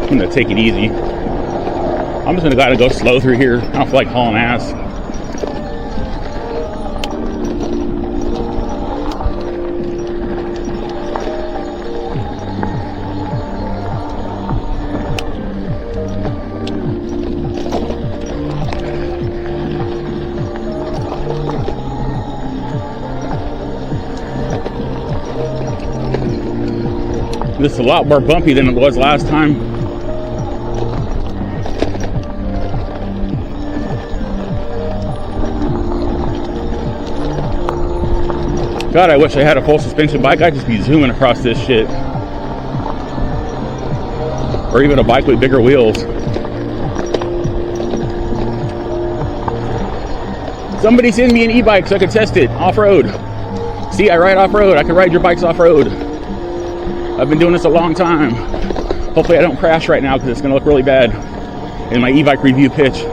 I'm gonna take it easy. I'm just gonna gotta go slow through here. I don't feel like hauling ass. This is a lot more bumpy than it was last time. God, I wish I had a full suspension bike. I'd just be zooming across this shit. Or even a bike with bigger wheels. Somebody send me an e-bike so I can test it off-road. See, I ride off-road. I can ride your bikes off-road. I've been doing this a long time. Hopefully I don't crash right now because it's going to look really bad in my e-bike review pitch.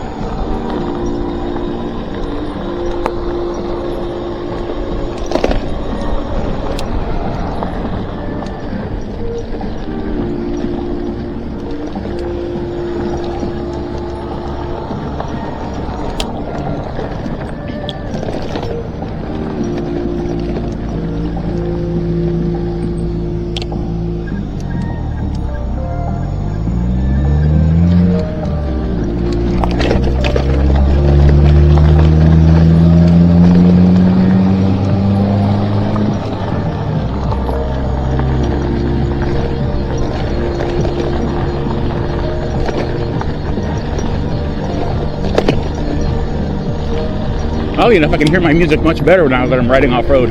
Oddly enough, I can hear my music much better now that I'm riding off-road.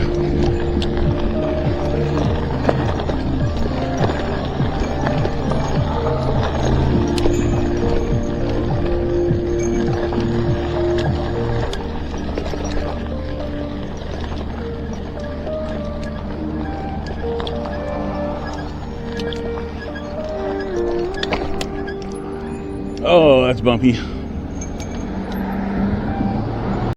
Oh, that's bumpy.